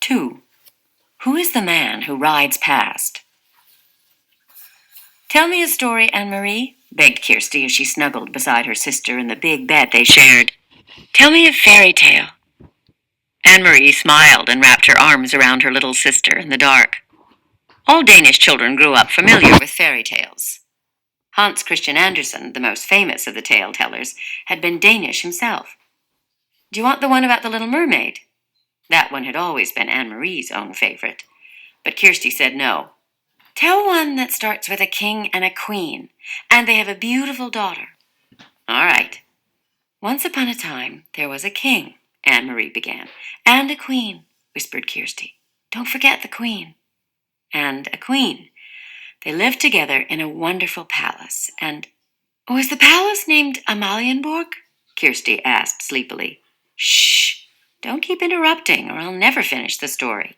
2. Who is the man who rides past? Tell me a story, Anne-Marie, begged Kirsty as she snuggled beside her sister in the big bed they shared. Tell me a fairy tale. Anne-Marie smiled and wrapped her arms around her little sister in the dark. All Danish children grew up familiar with fairy tales. Hans Christian Andersen, the most famous of the tale tellers, had been Danish himself. Do you want the one about the little mermaid? That one had always been Anne-Marie's own favorite. But Kirsty said no. Tell one that starts with a king and a queen, and they have a beautiful daughter. All right. Once upon a time, there was a king, Anne-Marie began. And a queen, whispered Kirsty. Don't forget the queen. And a queen. They lived together in a wonderful palace, and... Was the palace named Amalienborg? Kirsty asked sleepily. Shh! Don't keep interrupting, or I'll never finish the story.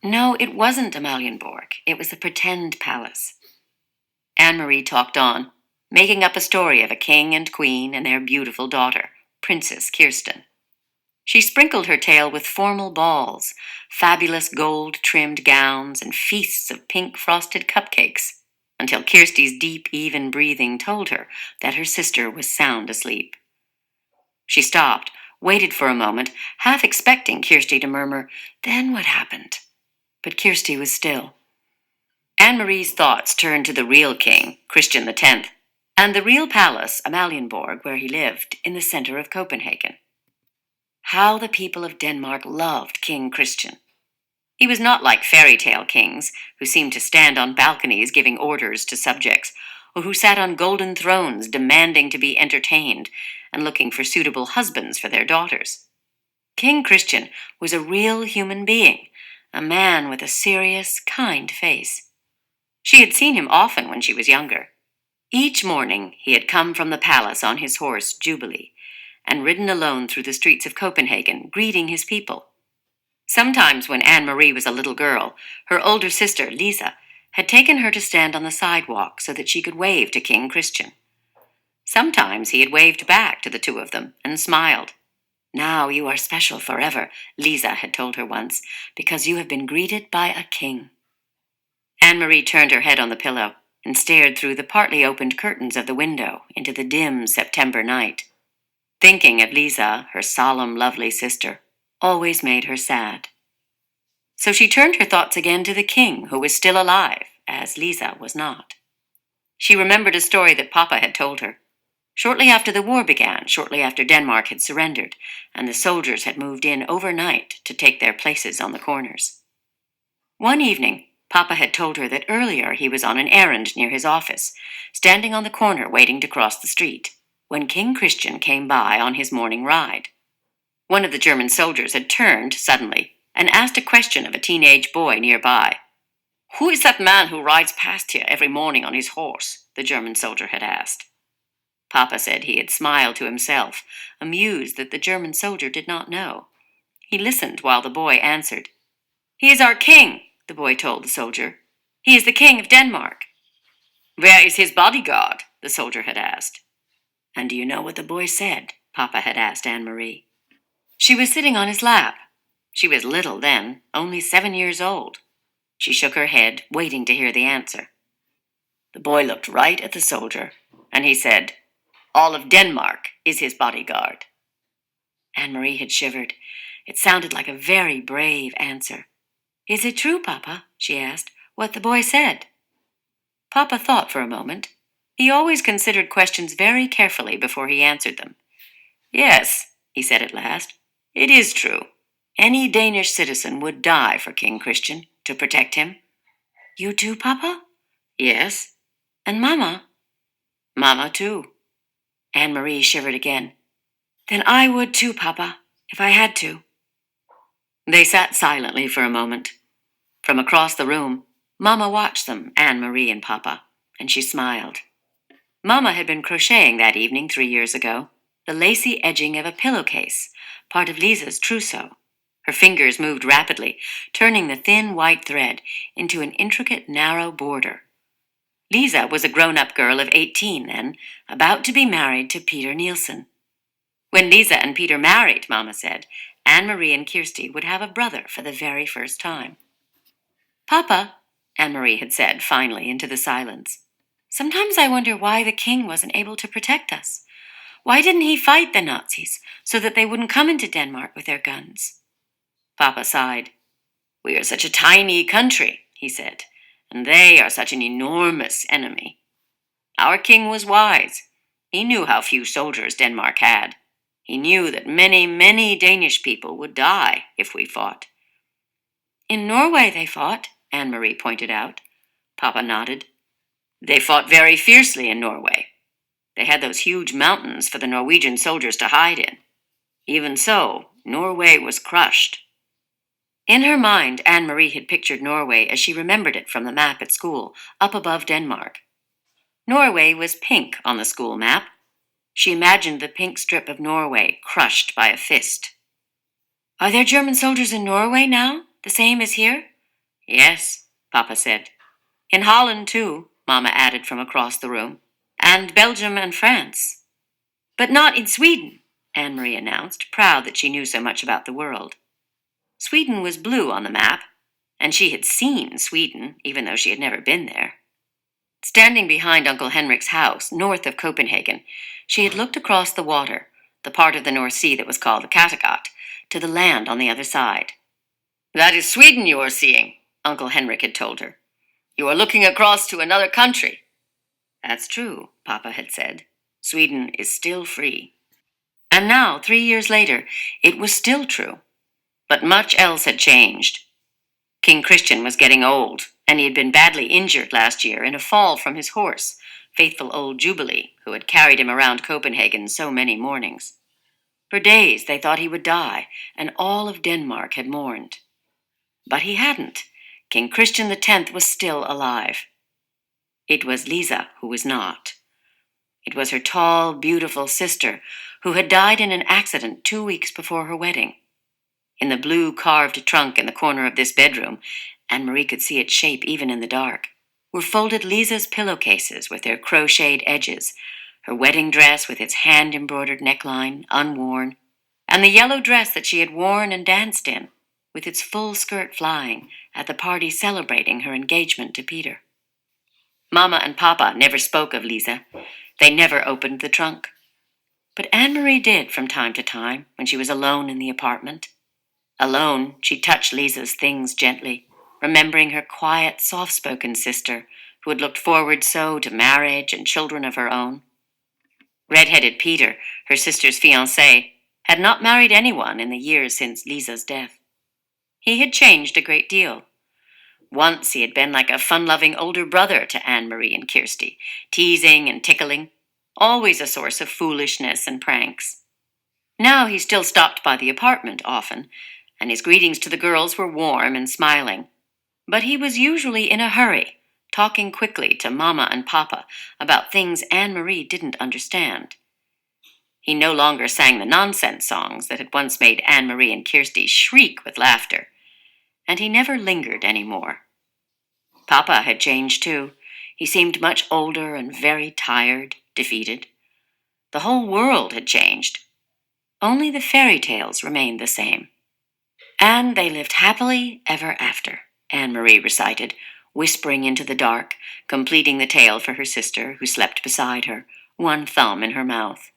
No, it wasn't Amalienborg. It was a pretend palace. Anne-Marie talked on, making up a story of a king and queen and their beautiful daughter, Princess Kirsten. She sprinkled her tale with formal balls, fabulous gold-trimmed gowns, and feasts of pink frosted cupcakes, until Kirsty's deep, even breathing told her that her sister was sound asleep. She stopped, waited for a moment, half expecting Kirsty to murmur, "Then what happened?" But Kirsty was still. Anne-Marie's thoughts turned to the real king, Christian X, and the real palace, Amalienborg, where he lived, in the center of Copenhagen. How the people of Denmark loved King Christian. He was not like fairy tale kings, who seemed to stand on balconies giving orders to subjects, or who sat on golden thrones demanding to be entertained and looking for suitable husbands for their daughters. King Christian was a real human being, a man with a serious, kind face. She had seen him often when she was younger. Each morning he had come from the palace on his horse, Jubilee, and ridden alone through the streets of Copenhagen, greeting his people. Sometimes when Anne-Marie was a little girl, her older sister, Lisa, had taken her to stand on the sidewalk so that she could wave to King Christian. Sometimes he had waved back to the two of them and smiled. Now you are special forever, Lisa had told her once, because you have been greeted by a king. Anne-Marie turned her head on the pillow and stared through the partly opened curtains of the window into the dim September night. Thinking of Lisa, her solemn, lovely sister, always made her sad. So she turned her thoughts again to the king, who was still alive, as Lisa was not. She remembered a story that Papa had told her. Shortly after the war began, shortly after Denmark had surrendered, and the soldiers had moved in overnight to take their places on the corners. One evening, Papa had told her that earlier he was on an errand near his office, standing on the corner waiting to cross the street, when King Christian came by on his morning ride. One of the German soldiers had turned suddenly and asked a question of a teenage boy nearby. "Who is that man who rides past here every morning on his horse?" the German soldier had asked. Papa said he had smiled to himself, amused that the German soldier did not know. He listened while the boy answered. "He is our king," the boy told the soldier. "He is the king of Denmark." "Where is his bodyguard?" the soldier had asked. And do you know what the boy said? Papa had asked Anne-Marie. She was sitting on his lap. She was little then, only 7 years old. She shook her head, waiting to hear the answer. The boy looked right at the soldier, and he said, "All of Denmark is his bodyguard." Anne-Marie had shivered. It sounded like a very brave answer. "Is it true, Papa?" she asked, "what the boy said?" Papa thought for a moment. He always considered questions very carefully before he answered them. "Yes," he said at last, "it is true. Any Danish citizen would die for King Christian, to protect him." "You too, Papa?" "Yes." "And Mama?" "Mama too." Anne-Marie shivered again. "Then I would too, Papa, if I had to." They sat silently for a moment. From across the room, Mama watched them, Anne-Marie and Papa, and she smiled. Mama had been crocheting that evening 3 years ago, the lacy edging of a pillowcase, part of Lisa's trousseau. Her fingers moved rapidly, turning the thin white thread into an intricate narrow border. Lisa was a grown-up girl of 18 then, about to be married to Peter Nielsen. When Lisa and Peter married, Mama said, Anne-Marie and Kirsty would have a brother for the very first time. "Papa," Anne-Marie had said finally into the silence, "sometimes I wonder why the king wasn't able to protect us. Why didn't he fight the Nazis so that they wouldn't come into Denmark with their guns?" Papa sighed. "We are such a tiny country," he said, "and they are such an enormous enemy. Our king was wise. He knew how few soldiers Denmark had. He knew that many, many Danish people would die if we fought." "In Norway they fought," Anne-Marie pointed out. Papa nodded. "They fought very fiercely in Norway. They had those huge mountains for the Norwegian soldiers to hide in. Even so, Norway was crushed." In her mind, Anne-Marie had pictured Norway as she remembered it from the map at school, up above Denmark. Norway was pink on the school map. She imagined the pink strip of Norway crushed by a fist. "Are there German soldiers in Norway now, the same as here?" "Yes," Papa said. "In Holland, too," Mama added from across the room. "And Belgium and France." "But not in Sweden," Anne-Marie announced, proud that she knew so much about the world. Sweden was blue on the map, and she had seen Sweden, even though she had never been there. Standing behind Uncle Henrik's house, north of Copenhagen, she had looked across the water, the part of the North Sea that was called the Kattegat, to the land on the other side. "That is Sweden you are seeing," Uncle Henrik had told her. "You are looking across to another country." "That's true," Papa had said. "Sweden is still free." And now, 3 years later, it was still true. But much else had changed. King Christian was getting old, and he had been badly injured last year in a fall from his horse, faithful old Jubilee, who had carried him around Copenhagen so many mornings. For days they thought he would die, and all of Denmark had mourned. But he hadn't. King Christian X was still alive. It was Lisa who was not. It was her tall, beautiful sister, who had died in an accident 2 weeks before her wedding. In the blue carved trunk in the corner of this bedroom, Anne-Marie could see its shape even in the dark, were folded Lisa's pillowcases with their crocheted edges, her wedding dress with its hand-embroidered neckline, unworn, and the yellow dress that she had worn and danced in, with its full skirt flying, at the party celebrating her engagement to Peter. Mama and Papa never spoke of Lisa. They never opened the trunk. But Anne-Marie did from time to time when she was alone in the apartment. Alone, she touched Lisa's things gently, remembering her quiet, soft-spoken sister who had looked forward so to marriage and children of her own. Red-headed Peter, her sister's fiancé, had not married anyone in the years since Lisa's death. He had changed a great deal. Once he had been like a fun-loving older brother to Anne-Marie and Kirsty, teasing and tickling, always a source of foolishness and pranks. Now he still stopped by the apartment often, and his greetings to the girls were warm and smiling. But he was usually in a hurry, talking quickly to Mama and Papa about things Anne-Marie didn't understand. He no longer sang the nonsense songs that had once made Anne-Marie and Kirsty shriek with laughter, and he never lingered any more. Papa had changed too. He seemed much older and very tired, defeated. The whole world had changed. Only the fairy tales remained the same. "And they lived happily ever after," Anne-Marie recited, whispering into the dark, completing the tale for her sister, who slept beside her, one thumb in her mouth.